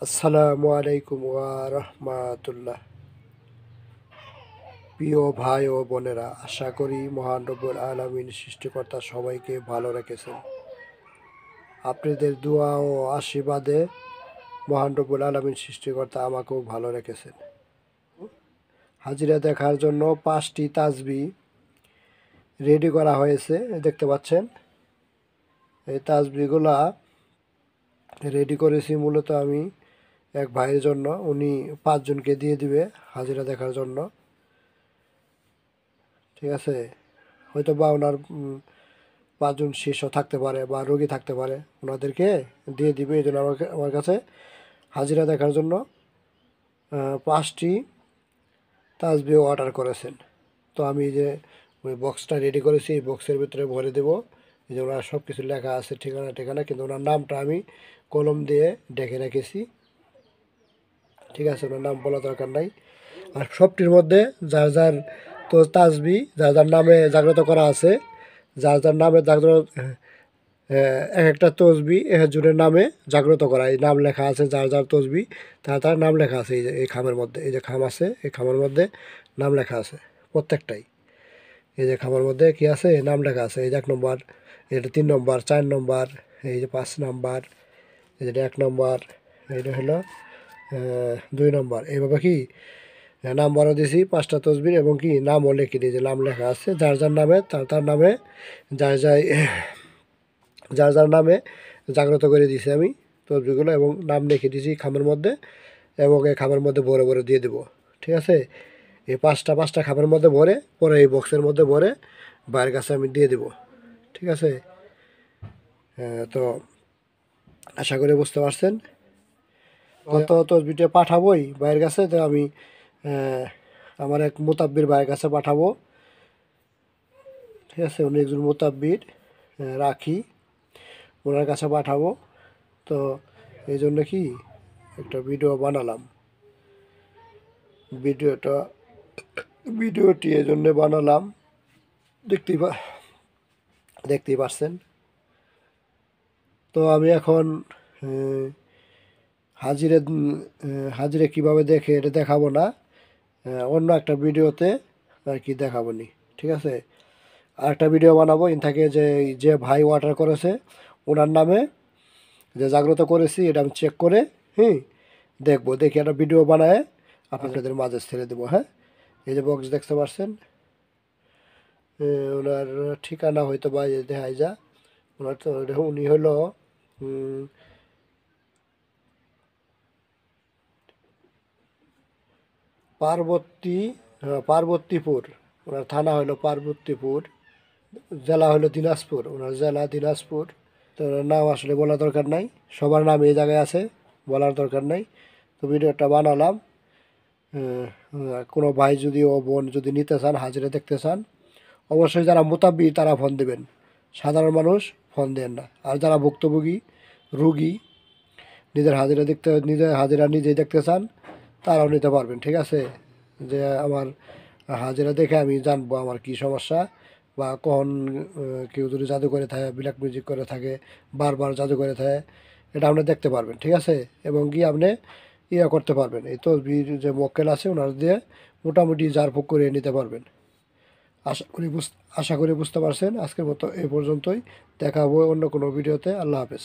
আসসালামু আলাইকুম ওয়া রাহমাতুল্লাহ। প্রিয় ভাই ও বোনেরা, আশা করি মহান রব্বুল আলামিন সৃষ্টিকর্তা সবাইকে ভালো রেখেছেন। আপনাদের দোয়া ও আশীর্বাদে মহান রব্বুল আলামিন সৃষ্টিকর্তা আমাকেও ভালো রেখেছেন। হাজিরা দেখার জন্য 5টি তাসবিহ রেডি করা হয়েছে, দেখতে পাচ্ছেন। এই তাসবিহগুলা রেডি করেছি মূলত আমি এক ভাইয়ের জন্য। উনি 5 জনকে দিয়ে দিবে হাজিরা দেখার জন্য, ঠিক আছে। হয়তো বা ওনার 5 জন শিষ্য থাকতে পারে বা রোগী থাকতে পারে, ওনাদেরকে দিয়ে দিবে। এই জন্য আমার কাছে হাজিরা দেখার জন্য 5টি তাসবিহ অর্ডার করেছেন। তো আমি যে ওই বক্সটা রেডি করেছি, এই বক্সের ভিতরে ভরে দেবো। এই যে ওনার সব কিছু লেখা আছে, ঠিকানা, কিন্তু ওনার নামটা আমি কলম দিয়ে ডেকে রেখেছি, ঠিক আছে। ওনার নাম বলা দরকার নাই। আর সবটির মধ্যে যার যার তো তাসবিহ যার যার নামে জাগ্রত করা আছে, যার যার নামে জাগ্রত এক একটা তসবি একজনের নামে জাগ্রত করা, এই নাম লেখা আছে। যার যার তসবি তার তার নাম লেখা আছে। এই যে এই খামের মধ্যে, এই যে খাম আছে, এই খামের মধ্যে নাম লেখা আছে প্রত্যেকটাই। এই যে খামের মধ্যে কি আছে, নাম লেখা আছে। এই যে 1 নম্বর, এটা 3 নম্বর, 4 নম্বর, এই যে 5 নম্বর, এই যে 1 নম্বর, এইটা হলো 2 নম্বর। এইভাবে কি নাম্বারও দিয়েছি 5টা তসবির, এবং কি নামও লিখে দিয়েছি, নাম লেখা আছে। যার যার নামে তার তার নামে যার যার যার যার নামে জাগ্রত করে দিয়েছি আমি তসবিগুলো, এবং নাম লিখে দিয়েছি খামের মধ্যে, এবং এই খামের মধ্যে ভরে ভরে দিয়ে দেবো, ঠিক আছে। এই পাঁচটা খামের মধ্যে ভরে পরে এই বক্সের মধ্যে ভরে বাইরের কাছে আমি দিয়ে দেবো, ঠিক আছে। তো আশা করি বুঝতে পারছেন। তো তসবিটা পাঠাবোই বাইরের কাছে। তো আমি আমার এক মুতাব্বির ভাইয়ের কাছে পাঠাবো, ঠিক আছে। উনি একজন মুতাব্বির, রাখি, ওনার কাছে পাঠাবো। তো এই জন্য কি একটা ভিডিও বানালাম। ভিডিওটি এই জন্যে বানালাম, দেখতেই পারছেন। তো আমি এখন হাজিরে হাজিরে কীভাবে দেখে এটা দেখাবো না, অন্য একটা ভিডিওতে আর কি দেখাবো নি, ঠিক আছে। আর একটা ভিডিও বানাবো ইন থাকে যে যে ভাই অর্ডার করেছে ওনার নামে যে জাগ্রত করেছি, এটা আমি চেক করে দেখবো, দেখে একটা ভিডিও বানায় আপনাদের মাঝে ছেড়ে দেবো। হ্যাঁ, এই যে বক্স দেখতে পাচ্ছেন, ওনার ঠিকানা হয়তো বা দেখাই যা। ওনার তো উনি হলো পার্বতীপুর। ওনার থানা হলো পার্বতীপুর, জেলা হলো দিনাজপুর, ওনার জেলা দিনাজপুর। তো ওনার নাম আসলে বলার দরকার নাই, সবার নাম এই জায়গায় আছে, বলার দরকার নাই। তো ভিডিওটা বানালাম। কোনো ভাই যদি ও বোন যদি নিতে চান, হাজিরা দেখতে চান, অবশ্যই যারা মোতাব্বি তারা ফোন দেবেন, সাধারণ মানুষ ফোন দেন না। আর যারা ভুক্তভোগী রুগী নিজের হাজিরা নিজেই দেখতে চান, তারাও নিতে পারবেন, ঠিক আছে। যে আমার হাজিরা দেখে আমি জানবো আমার কি সমস্যা, বা কখন কেউ যদি জাদু করে থাকে, ব্ল্যাক মিউজিক করে থাকে, বারবার জাদু করে থাকে, এটা আপনি দেখতে পারবেন, ঠিক আছে। এবং কি আপনি করতে পারবেন, এই তসবির যে মক্কেল আছে ওনার দিয়ে মোটামুটি জারফুক করে নিতে পারবেন। আশা করি বুঝতে পারছেন। আজকের মতো এই পর্যন্তই, দেখা হবে অন্য কোনো ভিডিওতে। আল্লাহ হাফেজ।